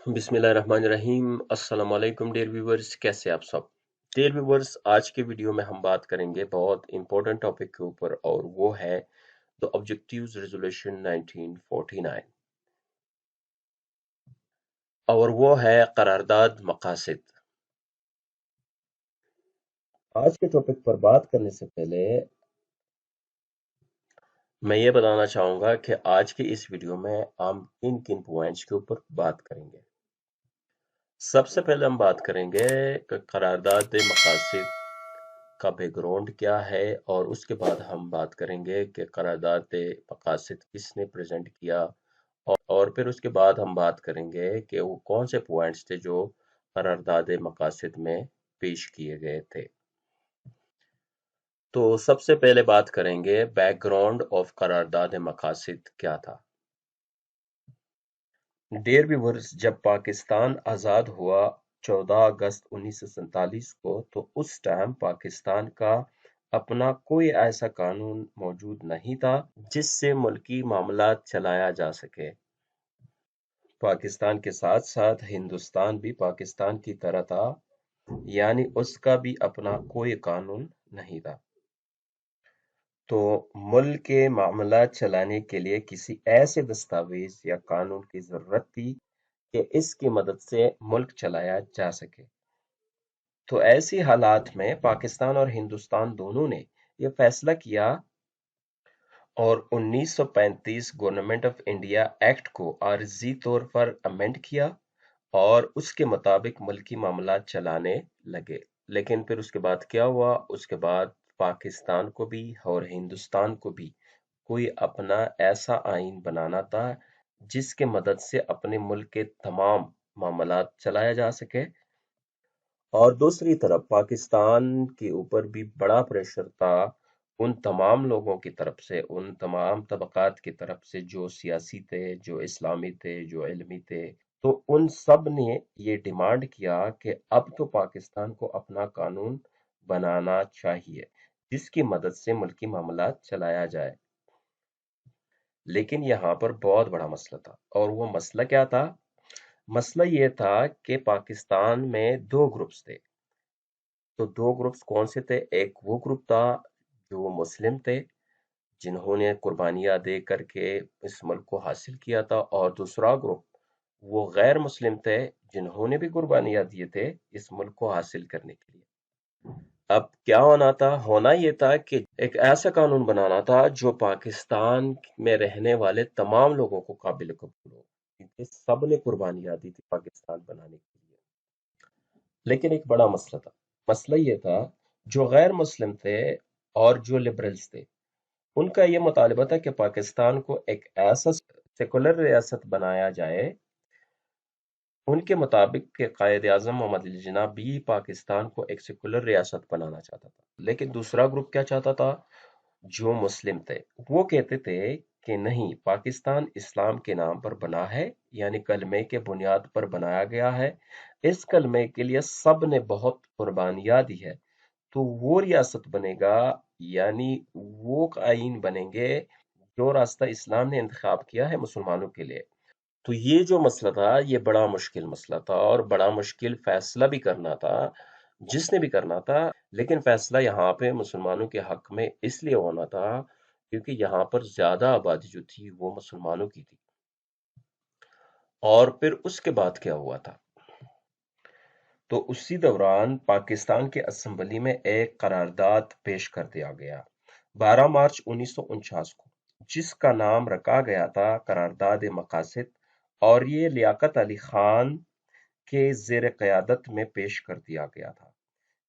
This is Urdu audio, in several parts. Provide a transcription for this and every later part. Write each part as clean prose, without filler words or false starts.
بسم اللہ الرحمن الرحیم۔ السلام علیکم ڈیئر ویورز، کیسے آپ سب؟ ڈیئر ویورز، آج کے ویڈیو میں ہم بات کریں گے بہت امپورٹنٹ ٹاپک کے اوپر، اور وہ ہے The Objectives Resolution 1949، اور وہ ہے قرارداد مقاصد۔ آج کے ٹاپک پر بات کرنے سے پہلے میں یہ بتانا چاہوں گا کہ آج کے اس ویڈیو میں ہم کن پوائنٹس کے اوپر بات کریں گے۔ سب سے پہلے ہم بات کریں گے کہ قرارداد مقاصد کا بیک گراؤنڈ کیا ہے، اور اس کے بعد ہم بات کریں گے کہ قرارداد مقاصد کس نے پریزنٹ کیا، اور پھر اس کے بعد ہم بات کریں گے کہ وہ کون سے پوائنٹس تھے جو قرارداد مقاصد میں پیش کیے گئے تھے۔ تو سب سے پہلے بات کریں گے بیک گراؤنڈ آف قرارداد مقاصد کیا تھا۔ ڈیئر ویورز، جب پاکستان آزاد ہوا 14 اگست 1947 کو، تو اس ٹائم پاکستان کا اپنا کوئی ایسا قانون موجود نہیں تھا جس سے ملکی معاملات چلایا جا سکے۔ پاکستان کے ساتھ ساتھ ہندوستان بھی پاکستان کی طرح تھا، یعنی اس کا بھی اپنا کوئی قانون نہیں تھا۔ تو ملک کے معاملات چلانے کے لیے کسی ایسے دستاویز یا قانون کی ضرورت تھی کہ اس کی مدد سے ملک چلایا جا سکے۔ تو ایسی حالات میں پاکستان اور ہندوستان دونوں نے یہ فیصلہ کیا اور 1935 گورنمنٹ آف انڈیا ایکٹ کو عارضی طور پر امینڈ کیا، اور اس کے مطابق ملکی معاملات چلانے لگے۔ لیکن پھر اس کے بعد کیا ہوا؟ اس کے بعد پاکستان کو بھی اور ہندوستان کو بھی کوئی اپنا ایسا آئین بنانا تھا جس کے مدد سے اپنے ملک کے تمام معاملات چلایا جا سکے، اور دوسری طرف پاکستان کے اوپر بھی بڑا پریشر تھا ان تمام لوگوں کی طرف سے، ان تمام طبقات کی طرف سے جو سیاسی تھے، جو اسلامی تھے، جو علمی تھے۔ تو ان سب نے یہ ڈیمانڈ کیا کہ اب تو پاکستان کو اپنا قانون بنانا چاہیے جس کی مدد سے ملکی معاملات چلایا جائے۔ لیکن یہاں پر بہت بڑا مسئلہ تھا، اور وہ مسئلہ کیا تھا؟ مسئلہ یہ تھا کہ پاکستان میں دو گروپس تھے۔ تو دو گروپس کون سے تھے؟ ایک وہ گروپ تھا جو مسلم تھے، جنہوں نے قربانیاں دے کر کے اس ملک کو حاصل کیا تھا، اور دوسرا گروپ وہ غیر مسلم تھے جنہوں نے بھی قربانیاں دیے تھے اس ملک کو حاصل کرنے کے لیے۔ اب کیا ہونا تھا؟ ہونا یہ تھا کہ ایک ایسا قانون بنانا تھا جو پاکستان میں رہنے والے تمام لوگوں کو قابل قبول ہو، کیونکہ سب نے قربانیاں دی تھی پاکستان بنانے کے لیے۔ لیکن ایک بڑا مسئلہ تھا۔ مسئلہ یہ تھا، جو غیر مسلم تھے اور جو لبرلز تھے، ان کا یہ مطالبہ تھا کہ پاکستان کو ایک ایسا سیکولر ریاست بنایا جائے۔ ان کے مطابق کہ قائد اعظم محمد علی جناح بھی پاکستان کو ایک سیکولر ریاست بنانا چاہتا تھا۔ لیکن دوسرا گروپ کیا چاہتا تھا؟ جو مسلم تھے، وہ کہتے تھے کہ نہیں، پاکستان اسلام کے نام پر بنا ہے، یعنی کلمے کے بنیاد پر بنایا گیا ہے۔ اس کلمے کے لیے سب نے بہت قربانیاں دی ہے، تو وہ ریاست بنے گا، یعنی وہ آئین بنیں گے جو راستہ اسلام نے انتخاب کیا ہے مسلمانوں کے لیے۔ تو یہ جو مسئلہ تھا، یہ بڑا مشکل مسئلہ تھا، اور بڑا مشکل فیصلہ بھی کرنا تھا جس نے بھی کرنا تھا۔ لیکن فیصلہ یہاں پہ مسلمانوں کے حق میں اس لیے ہونا تھا کیونکہ یہاں پر زیادہ آبادی جو تھی وہ مسلمانوں کی تھی۔ اور پھر اس کے بعد کیا ہوا تھا؟ تو اسی دوران پاکستان کے اسمبلی میں ایک قرارداد پیش کر دیا گیا 12 مارچ 1949 کو، جس کا نام رکھا گیا تھا قرارداد مقاصد، اور یہ لیاقت علی خان کے زیر قیادت میں پیش کر دیا گیا تھا،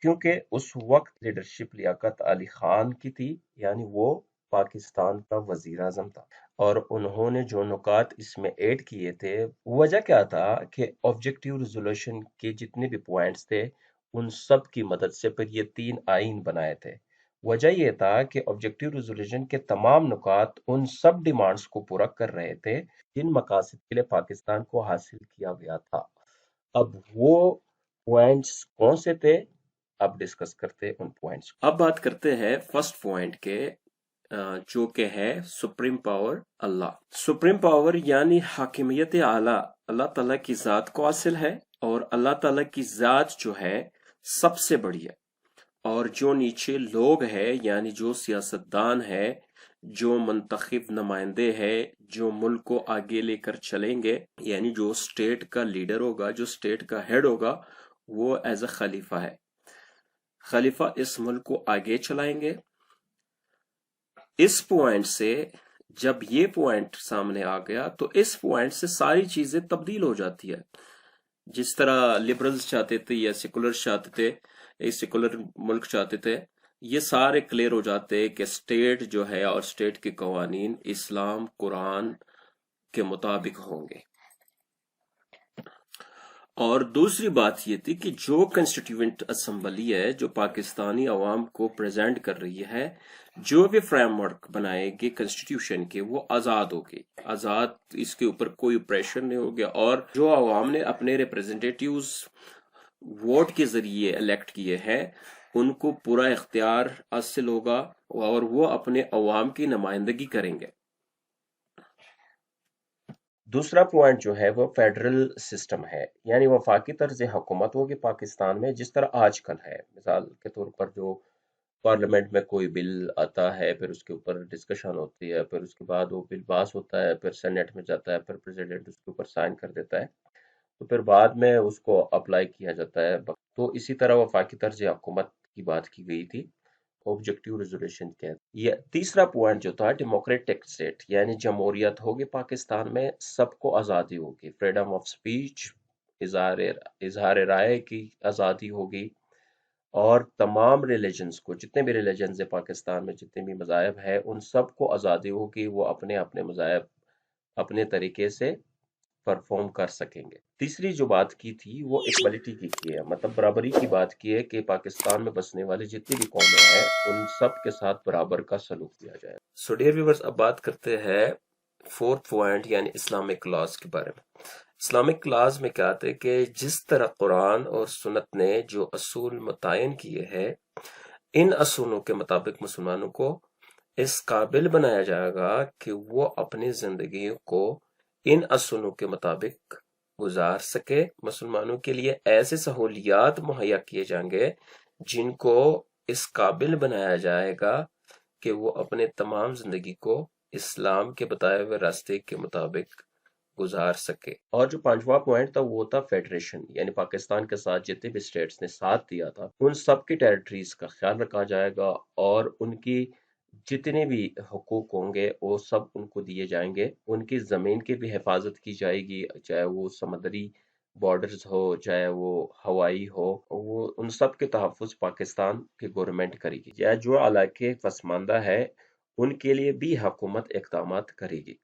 کیونکہ اس وقت لیڈرشپ لیاقت علی خان کی تھی، یعنی وہ پاکستان کا وزیر اعظم تھا۔ اور انہوں نے جو نکات اس میں ایڈ کیے تھے، وجہ کیا تھا کہ آبجیکٹیو ریزولوشن کے جتنے بھی پوائنٹس تھے ان سب کی مدد سے پھر یہ 3 آئین بنائے تھے۔ وجہ یہ تھا کہ آبجیکٹیو ریزولوشن کے تمام نکات ان سب ڈیمانڈز کو پورا کر رہے تھے جن مقاصد کے لیے پاکستان کو حاصل کیا گیا تھا۔ اب وہ پوائنٹس کون سے تھے؟ اب ڈسکس کرتے ان پوائنٹس۔ اب بات کرتے ہیں فرسٹ پوائنٹ کے، جو کہ ہے سپریم پاور اللہ۔ سپریم پاور یعنی حاکمیت اعلیٰ اللہ تعالیٰ کی ذات کو حاصل ہے، اور اللہ تعالیٰ کی ذات جو ہے سب سے بڑی ہے، اور جو نیچے لوگ ہیں یعنی جو سیاستدان ہے، جو منتخب نمائندے ہیں، جو ملک کو آگے لے کر چلیں گے، یعنی جو اسٹیٹ کا لیڈر ہوگا، جو اسٹیٹ کا ہیڈ ہوگا، وہ ایز اے خلیفہ ہے۔ خلیفہ اس ملک کو آگے چلائیں گے۔ اس پوائنٹ سے جب یہ پوائنٹ سامنے آ گیا تو اس پوائنٹ سے ساری چیزیں تبدیل ہو جاتی ہے۔ جس طرح لبرلز چاہتے تھے یا سیکولرز چاہتے تھے، سیکولر ملک چاہتے تھے، یہ سارے کلیئر ہو جاتے کہ اسٹیٹ جو ہے اور اسٹیٹ کے قوانین اسلام قرآن کے مطابق ہوں گے۔ اور دوسری بات یہ تھی کہ جو کنسٹیٹیوئنٹ اسمبلی ہے جو پاکستانی عوام کو پریزنٹ کر رہی ہے، جو بھی فریم ورک بنائے گی کنسٹیٹیوشن کے، وہ آزاد ہوگی، آزاد، اس کے اوپر کوئی پریشر نہیں ہوگا، اور جو عوام نے اپنے ریپریزنٹیٹیوز ووٹ کے ذریعے الیکٹ کیے ہیں ان کو پورا اختیار حاصل ہوگا، اور وہ اپنے عوام کی نمائندگی کریں گے۔ دوسرا پوائنٹ جو ہے وہ فیڈرل سسٹم ہے، یعنی وفاقی طرز حکومت ہوگی پاکستان میں جس طرح آج کل ہے۔ مثال کے طور پر جو پارلیمنٹ میں کوئی بل آتا ہے، پھر اس کے اوپر ڈسکشن ہوتی ہے، پھر اس کے بعد وہ بل پاس ہوتا ہے، پھر سینیٹ میں جاتا ہے، پھر پریزیڈنٹ اس کے اوپر سائن کر دیتا ہے، تو پھر بعد میں اس کو اپلائی کیا جاتا ہے۔ تو اسی طرح وفاقی طرز حکومت کی بات کی گئی تھی، آبجیکٹیو ریزولوشن کے۔ یہ تیسرا پوائنٹ جو تھا ڈیموکریٹک اسٹیٹ، یعنی جمہوریت ہوگی پاکستان میں، سب کو آزادی ہوگی، فریڈم آف سپیچ، اظہار رائے کی آزادی ہوگی، اور تمام ریلیجنز کو، جتنے بھی ریلیجنز ہیں پاکستان میں، جتنے بھی مذاہب ہیں، ان سب کو آزادی ہوگی، وہ اپنے اپنے مذاہب اپنے طریقے سے پرفارم کر سکیں گے۔ تیسری جو بات کی تھی وہ اکوالٹی کی ہے، مطلب برابری کی بات کی ہے کہ پاکستان میں بسنے والے جتنی بھی قومیں ہیں ان سب کے ساتھ برابر کا سلوک کیا جائے۔ سو ڈیئر ویورز، اب بات کرتے ہیں فورتھ پوائنٹ یعنی اسلامک لاز کے بارے میں۔ اسلامک لاز میں کیا آتا ہے کہ جس طرح قرآن اور سنت نے جو اصول متعین کیے ہیں، ان اصولوں کے مطابق مسلمانوں کو اس قابل بنایا جائے گا کہ وہ اپنی زندگی کو ان اصولوں کے مطابق گزار سکے۔ مسلمانوں کے لیے ایسے سہولیات مہیا کیے جائیں گے جن کو اس قابل بنایا جائے گا کہ وہ اپنے تمام زندگی کو اسلام کے بتائے ہوئے راستے کے مطابق گزار سکے۔ اور جو پانچواں پوائنٹ تھا وہ تھا فیڈریشن، یعنی پاکستان کے ساتھ جتنے بھی اسٹیٹس نے ساتھ دیا تھا ان سب کی ٹیریٹریز کا خیال رکھا جائے گا، اور ان کی جتنے بھی حقوق ہوں گے وہ سب ان کو دیے جائیں گے۔ ان کی زمین کی بھی حفاظت کی جائے گی، چاہے وہ سمندری بارڈرز ہو، چاہے وہ ہوائی ہو، وہ ان سب کے تحفظ پاکستان کی گورنمنٹ کرے گی، یا جو علاقے پسماندہ ہے ان کے لیے بھی حکومت اقدامات کرے گی۔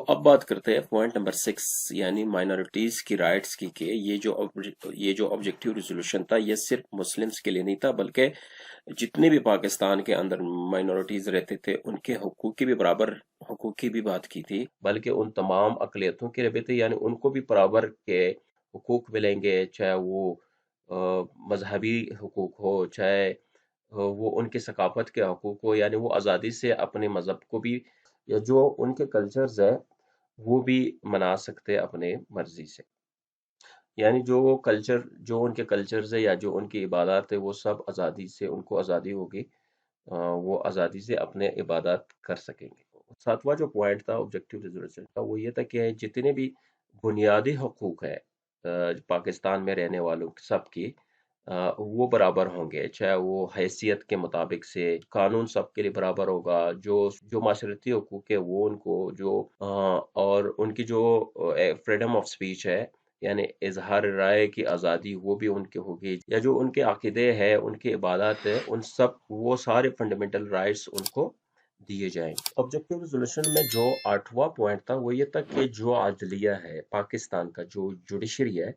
اب بات کرتے ہیں پوائنٹ نمبر 6 یعنی مائنورٹیز کی رائٹس کی، کہ یہ جو آبجیکٹیو ریزولوشن تھا یہ صرف مسلمز کے لیے نہیں تھا، بلکہ جتنے بھی پاکستان کے اندر مائنورٹیز رہتے تھے ان کے حقوق کی بھی برابر حقوق کی بھی بات کی تھی، بلکہ ان تمام اقلیتوں کے بھی تھے، یعنی ان کو بھی برابر کے حقوق ملیں گے، چاہے وہ مذہبی حقوق ہو، چاہے وہ ان کی ثقافت کے حقوق ہو، یعنی وہ آزادی سے اپنے مذہب کو بھی، یا جو ان کے کلچرز ہے وہ بھی منا سکتے اپنے مرضی سے، یعنی جو ان کے کلچرز ہے یا جو ان کی عبادات ہے وہ سب آزادی سے، ان کو آزادی ہوگی، وہ آزادی سے اپنے عبادات کر سکیں گے۔ ساتواں جو پوائنٹ تھا آبجیکٹیو ریزولوشن کا وہ یہ تھا کہ جتنے بھی بنیادی حقوق ہے پاکستان میں رہنے والوں سب کی، وہ برابر ہوں گے، چاہے وہ حیثیت کے مطابق سے، قانون سب کے لیے برابر ہوگا، جو معاشرتی حقوق ہے وہ ان کو، اور ان کی جو فریڈم آف سپیچ ہے یعنی اظہار رائے کی آزادی وہ بھی ان کے ہوگی، یا جو ان کے عقیدے ہیں، ان کی عبادات ہے، ان سب وہ سارے فنڈامنٹل رائٹس ان کو دیے جائیں گے۔ آبجیکٹیو ریزولوشن میں جو 8واں پوائنٹ تھا وہ یہ تھا کہ جو عدلیہ ہے پاکستان کا، جو جوڈیشری ہے،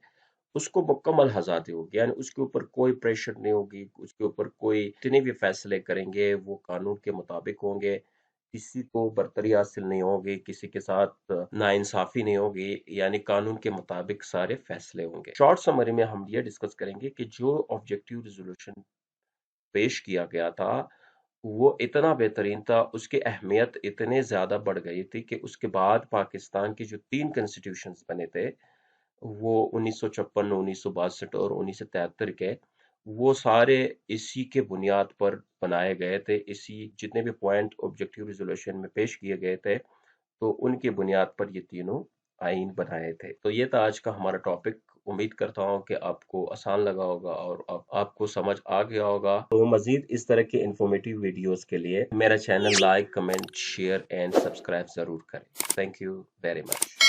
اس کو مکمل آزادی ہوگی، یعنی اس کے اوپر کوئی پریشر نہیں ہوگی، اس کے اوپر کوئی جتنے بھی فیصلے کریں گے وہ قانون کے مطابق ہوں گے، کسی کو برتری حاصل نہیں ہوگی، کسی کے ساتھ ناانصافی نہیں ہوگی، یعنی قانون کے مطابق سارے فیصلے ہوں گے۔ شارٹ سمری میں ہم یہ ڈسکس کریں گے کہ جو آبجیکٹیو ریزولوشن پیش کیا گیا تھا وہ اتنا بہترین تھا، اس کی اہمیت اتنے زیادہ بڑھ گئی تھی کہ اس کے بعد پاکستان کے جو 3 کنسٹیٹیوشنز بنے تھے، وہ 1956، 1962 اور 1973 کے، وہ سارے اسی کے بنیاد پر بنائے گئے تھے، اسی جتنے بھی پوائنٹ آبجیکٹیو ریزولوشن میں پیش کیے گئے تھے، تو ان کی بنیاد پر یہ تینوں آئین بنائے تھے۔ تو یہ تھا آج کا ہمارا ٹاپک۔ امید کرتا ہوں کہ آپ کو آسان لگا ہوگا اور آپ کو سمجھ آ گیا ہوگا۔ تو مزید اس طرح کے انفارمیٹیو ویڈیوز کے لیے میرا channel like, comment, share and subscribe ضرور کریں۔ Thank you very much.